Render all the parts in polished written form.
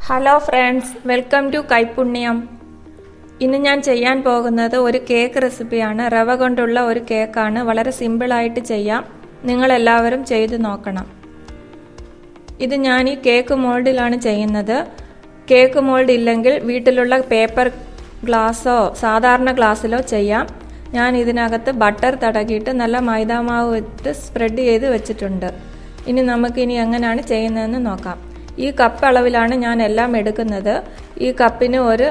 Hello friends, welcome to Kaipunyam. ഇന്ന് ഞാൻ ചെയ്യാൻ പോകുന്നത് ഒരു കേക്ക് റെസിപ്പിയാണ്. റവ കൊണ്ടുള്ള ഒരു കേക്കാണ്. വളരെ സിമ്പിളായിട്ട് ചെയ്യാം. നിങ്ങളെല്ലാവരും ചെയ്ത് നോക്കണം. ഇത് ഞാൻ ഈ കേക്ക് മോൾഡിലാണ് ചെയ്യുന്നത്. കേക്ക് മോൾഡ് ഇല്ലെങ്കിൽ വീട്ടിലുള്ള പേപ്പർ ഗ്ലാസ്സോ സാധാരണ ഗ്ലാസ്സിലോ ചെയ്യാം. ഞാൻ ഇതിനകത്ത് ബട്ടർ തടകിയിട്ട് നല്ല മൈദാമാവ് ഇട്ട് സ്പ്രെഡ് ചെയ്ത് വെച്ചിട്ടുണ്ട്. ഇനി നമുക്കിനി എങ്ങനെയാണ് ചെയ്യുന്നതെന്ന് നോക്കാം. ഈ കപ്പ് അളവിലാണ് ഞാൻ എല്ലാം എടുക്കുന്നത്. ഈ കപ്പിന് ഒരു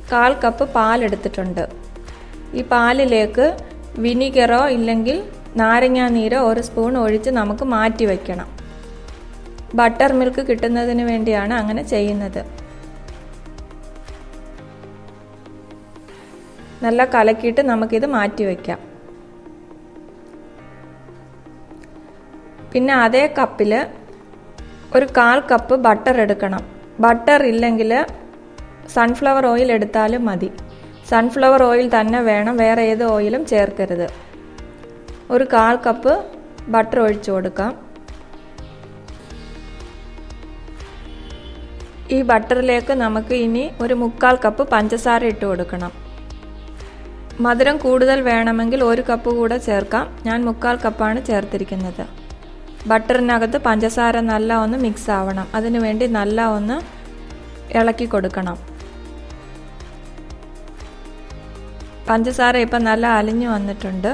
1/4 കപ്പ് പാലെടുത്തിട്ടുണ്ട്. ഈ പാലിലേക്ക് വിനിഗറോ ഇല്ലെങ്കിൽ നാരങ്ങാ നീരോ 1 സ്പൂൺ ഒഴിച്ച് നമുക്ക് മാറ്റി വയ്ക്കണം. ബട്ടർ മിൽക്ക് കിട്ടുന്നതിന് വേണ്ടിയാണ് അങ്ങനെ ചെയ്യുന്നത്. നല്ല കലക്കിയിട്ട് നമുക്കിത് മാറ്റി വയ്ക്കാം. പിന്നെ അതേ കപ്പിൽ ഒരു 1/4 കപ്പ് ബട്ടർ എടുക്കണം. ബട്ടർ ഇല്ലെങ്കിൽ സൺഫ്ലവർ ഓയിൽ എടുത്താലും മതി. സൺഫ്ലവർ ഓയിൽ തന്നെ വേണം, വേറെ ഏത് ഓയിലും ചേർക്കരുത്. ഒരു 1/4 കപ്പ് ബട്ടർ ഒഴിച്ചു കൊടുക്കാം. ഈ ബട്ടറിലേക്ക് നമുക്ക് ഇനി ഒരു 1/4 കപ്പ് പഞ്ചസാര ഇട്ട് കൊടുക്കണം. മധുരം കൂടുതൽ വേണമെങ്കിൽ 1 കപ്പ് കൂടെ ചേർക്കാം. ഞാൻ 1/4 കപ്പാണ് ചേർത്തിരിക്കുന്നത്. ബട്ടറിനകത്ത് പഞ്ചസാര നല്ല ഒന്ന് മിക്സ് ആവണം. അതിനുവേണ്ടി നല്ല ഒന്ന് ഇളക്കി കൊടുക്കണം. പഞ്ചസാര ഇപ്പം നല്ല അലിഞ്ഞു വന്നിട്ടുണ്ട്.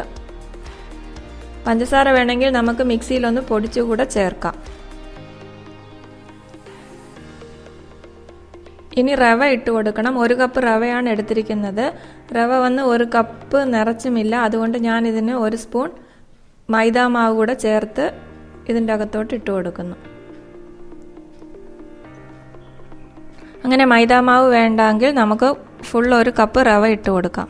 പഞ്ചസാര വേണമെങ്കിൽ നമുക്ക് മിക്സിയിലൊന്ന് പൊടിച്ചുകൂടെ ചേർക്കാം. ഇനി റവ ഇട്ട് കൊടുക്കണം. 1 കപ്പ് റവയാണ് എടുത്തിരിക്കുന്നത്. റവ വന്ന് 1 കപ്പ് നിറച്ചുമില്ല. അതുകൊണ്ട് ഞാൻ ഇതിന് 1 സ്പൂൺ മൈദാമാവ് കൂടെ ചേർത്ത് ഇതിൻ്റെ അകത്തോട്ട് ഇട്ട് കൊടുക്കുന്നു. അങ്ങനെ മൈദാമാവ് വേണ്ടെങ്കിൽ നമുക്ക് ഫുൾ 1 കപ്പ് റവ ഇട്ട് കൊടുക്കാം.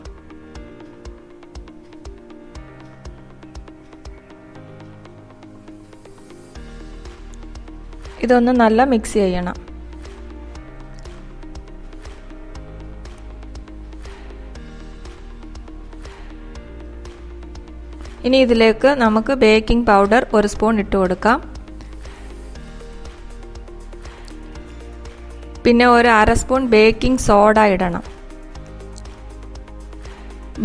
ഇതൊന്ന് നല്ല മിക്സ് ചെയ്യണം. ഇനി ഇതിലേക്ക് നമുക്ക് ബേക്കിംഗ് പൗഡർ 1 സ്പൂൺ ഇട്ട് കൊടുക്കാം. പിന്നെ ഒരു 1/2 സ്പൂൺ ബേക്കിംഗ് സോഡ ഇടണം.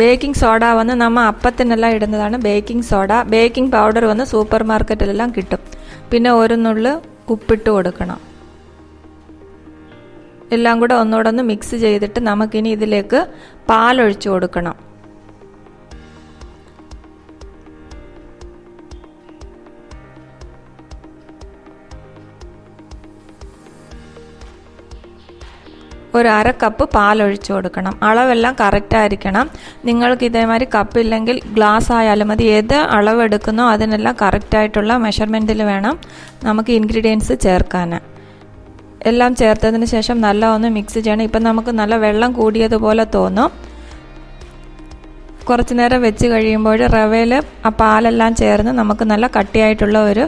ബേക്കിംഗ് സോഡ വന്ന് നമ്മൾ അപ്പത്തിനെല്ലാം ഇടുന്നതാണ് ബേക്കിംഗ് സോഡ. ബേക്കിംഗ് പൗഡർ വന്ന് സൂപ്പർ മാർക്കറ്റിലെല്ലാം കിട്ടും. പിന്നെ 1 നുള്ള് ഉപ്പിട്ട് കൊടുക്കണം. എല്ലാം കൂടെ ഒന്നുകൂടെ ഒന്ന് മിക്സ് ചെയ്തിട്ട് നമുക്കിനി ഇതിലേക്ക് പാലൊഴിച്ചു കൊടുക്കണം. ഒരു 1/2 കപ്പ് പാലൊഴിച്ചു കൊടുക്കണം. അളവെല്ലാം കറക്റ്റായിരിക്കണം. നിങ്ങൾക്ക് ഇതേമാതിരി കപ്പില്ലെങ്കിൽ ഗ്ലാസ് ആയാലും മതി. ഏത് അളവ് എടുക്കുന്നോ അതിനെല്ലാം കറക്റ്റായിട്ടുള്ള മെഷർമെൻറ്റിൽ വേണം നമുക്ക് ഇൻഗ്രീഡിയൻസ് ചേർക്കാൻ. എല്ലാം ചേർത്തതിന് ശേഷം നല്ല ഒന്ന് മിക്സ് ചെയ്യണം. ഇപ്പം നമുക്ക് നല്ല വെള്ളം കൂടിയതുപോലെ തോന്നും. കുറച്ച് നേരം വെച്ച് കഴിയുമ്പോൾ റവയിൽ ആ പാലെല്ലാം ചേർന്ന് നമുക്ക് നല്ല കട്ടിയായിട്ടുള്ള ഒരു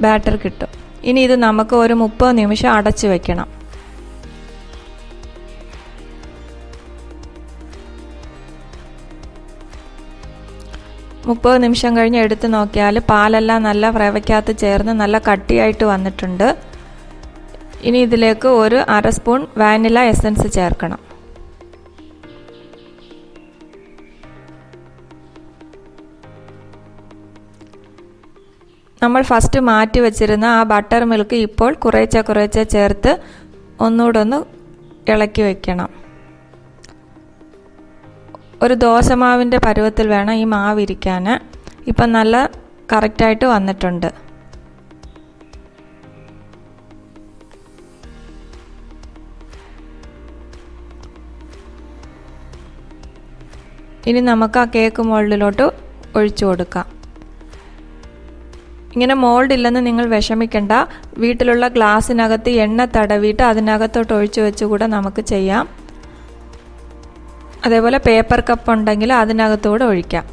ബാറ്റർ കിട്ടും. ഇനി ഇത് നമുക്ക് ഒരു 30 നിമിഷം അടച്ചു വയ്ക്കണം. 30 നിമിഷം കഴിഞ്ഞ് എടുത്ത് നോക്കിയാൽ പാലെല്ലാം നല്ല റവയ്ക്കകത്ത് ചേർന്ന് നല്ല കട്ടിയായിട്ട് വന്നിട്ടുണ്ട്. ഇനി ഇതിലേക്ക് ഒരു 1/2 സ്പൂൺ വാനില എസൻസ് ചേർക്കണം. നമ്മൾ ഫസ്റ്റ് മാറ്റി വെച്ചിരുന്ന ആ ബട്ടർ മിൽക്ക് ഇപ്പോൾ കുറേശ്ശെ ചേർത്ത് ഒന്നുകൂടെ ഒന്ന് ഇളക്കി വയ്ക്കണം. ഒരു ദോശമാവിൻ്റെ പരുവത്തിൽ വേണം ഈ മാവ് ഇരിക്കാൻ. ഇപ്പം നല്ല കറക്റ്റായിട്ട് വന്നിട്ടുണ്ട്. ഇനി നമുക്ക് ആ കേക്ക് മോൾഡിലോട്ട് ഒഴിച്ചു കൊടുക്കാം. ഇങ്ങനെ മോൾഡ് ഇല്ലെന്ന് നിങ്ങൾ വിഷമിക്കണ്ട. വീട്ടിലുള്ള ഗ്ലാസ്സിനകത്ത് എണ്ണ തടവിയിട്ട് അതിനകത്തോട്ട് ഒഴിച്ചു വെച്ചുകൂടെ നമുക്ക് ചെയ്യാം. അതേപോലെ പേപ്പർ കപ്പ് ഉണ്ടെങ്കിൽ അതിനകത്തൂടെ ഒഴിക്കാം.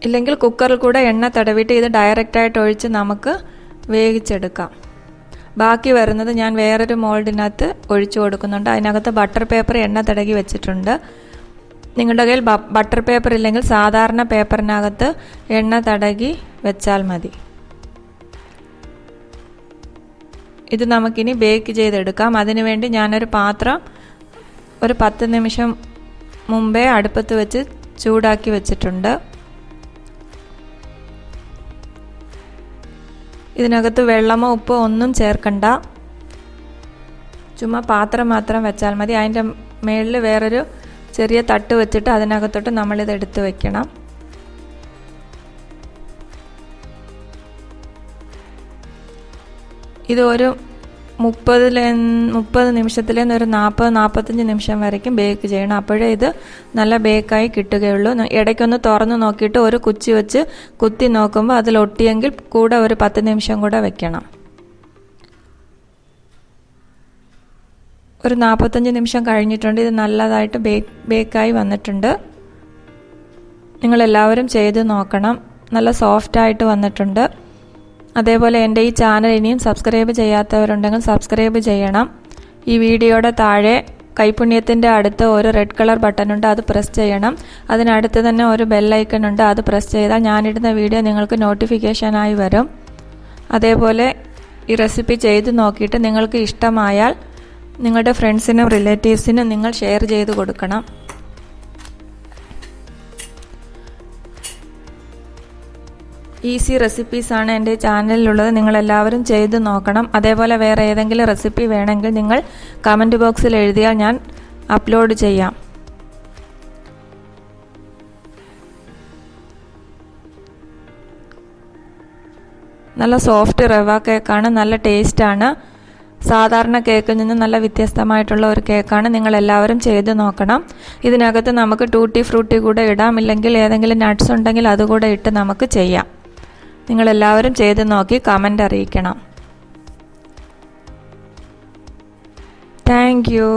ഇല്ലെങ്കിൽ കുക്കറിൽ കൂടെ എണ്ണ തടവിയിട്ട് ഇത് ഡയറക്റ്റായിട്ട് ഒഴിച്ച് നമുക്ക് വേവിച്ചെടുക്കാം. ബാക്കി വരുന്നത് ഞാൻ വേറൊരു മോൾഡിനകത്ത് ഒഴിച്ചു കൊടുക്കുന്നുണ്ട്. അതിനകത്ത് ബട്ടർ പേപ്പർ എണ്ണ തടകി വെച്ചിട്ടുണ്ട്. നിങ്ങളുടെ കയ്യിൽ ബട്ടർ പേപ്പർ ഇല്ലെങ്കിൽ സാധാരണ പേപ്പറിനകത്ത് എണ്ണ തടകി വെച്ചാൽ മതി. ഇത് നമുക്കിനി ബേക്ക് ചെയ്തെടുക്കാം. അതിനുവേണ്ടി ഞാനൊരു പാത്രം ഒരു 10 നിമിഷം മുമ്പേ അടുപ്പത്ത് വെച്ച് ചൂടാക്കി വെച്ചിട്ടുണ്ട്. ഇതിനകത്ത് വെള്ളമോ ഉപ്പോ ഒന്നും ചേർക്കണ്ട. ചുമ്മാ പാത്രം മാത്രം വെച്ചാൽ മതി. അതിൻ്റെ മേളിൽ വേറൊരു ചെറിയ തട്ട് വെച്ചിട്ട് അതിനകത്തോട്ട് നമ്മളിത് എടുത്ത് വെക്കണം. ഇത് ഒരു 30 നിമിഷത്തിൽ നിന്ന് ഒരു 40-45 നിമിഷം വരയ്ക്കും ബേക്ക് ചെയ്യണം. അപ്പോഴേ ഇത് നല്ല ബേക്കായി കിട്ടുകയുള്ളൂ. ഇടയ്ക്കൊന്ന് തുറന്ന് നോക്കിയിട്ട് ഒരു കുച്ചി വെച്ച് കുത്തി നോക്കുമ്പോൾ അതിൽ ഒട്ടിയെങ്കിൽ കൂടെ ഒരു 10 നിമിഷം കൂടെ വെക്കണം. ഒരു 45 നിമിഷം കഴിഞ്ഞിട്ടുണ്ട്. ഇത് നല്ലതായിട്ട് ബേക്കായി വന്നിട്ടുണ്ട്. നിങ്ങളെല്ലാവരും ചെയ്ത് നോക്കണം. നല്ല സോഫ്റ്റായിട്ട് വന്നിട്ടുണ്ട്. അതേപോലെ എൻ്റെ ഈ ചാനൽ ഇനിയും സബ്സ്ക്രൈബ് ചെയ്യാത്തവരുണ്ടെങ്കിൽ സബ്സ്ക്രൈബ് ചെയ്യണം. ഈ വീഡിയോയുടെ താഴെ കൈപുണ്യത്തിൻ്റെ അടുത്ത് ഒരു റെഡ് കളർ ബട്ടൺ ഉണ്ട്, അത് പ്രസ് ചെയ്യണം. അതിനടുത്ത് തന്നെ ഒരു ബെല്ലൈക്കൺ ഉണ്ട്, അത് പ്രസ് ചെയ്താൽ ഞാനിടുന്ന വീഡിയോ നിങ്ങൾക്ക് നോട്ടിഫിക്കേഷനായി വരും. അതേപോലെ ഈ റെസിപ്പി ചെയ്ത് നോക്കിയിട്ട് നിങ്ങൾക്ക് ഇഷ്ടമായാൽ നിങ്ങളുടെ ഫ്രണ്ട്സിനും റിലേറ്റീവ്സിനും നിങ്ങൾ ഷെയർ ചെയ്ത് കൊടുക്കണം. ഈസി റെസിപ്പീസാണ് എൻ്റെ ചാനലിലുള്ളത്. നിങ്ങളെല്ലാവരും ചെയ്ത് നോക്കണം. അതേപോലെ വേറെ ഏതെങ്കിലും റെസിപ്പി വേണമെങ്കിൽ നിങ്ങൾ കമൻറ്റ് ബോക്സിൽ എഴുതിയാൽ ഞാൻ അപ്ലോഡ് ചെയ്യാം. നല്ല സോഫ്റ്റ് റവ കേക്കാണ്. നല്ല ടേസ്റ്റാണ്. സാധാരണ കേക്കിൽ നിന്ന് നല്ല വ്യത്യസ്തമായിട്ടുള്ള ഒരു കേക്കാണ്. നിങ്ങളെല്ലാവരും ചെയ്ത് നോക്കണം. ഇതിനകത്ത് നമുക്ക് ടൂട്ടി ഫ്രൂട്ടി കൂടെ ഇടാം. ഇല്ലെങ്കിൽ ഏതെങ്കിലും നട്ട്സ് ഉണ്ടെങ്കിൽ അതുകൂടെ ഇട്ട് നമുക്ക് ചെയ്യാം. നിങ്ങളെല്ലാവരും ചെയ്ത് നോക്കി കമൻ്റ് അറിയിക്കണം. Thank you.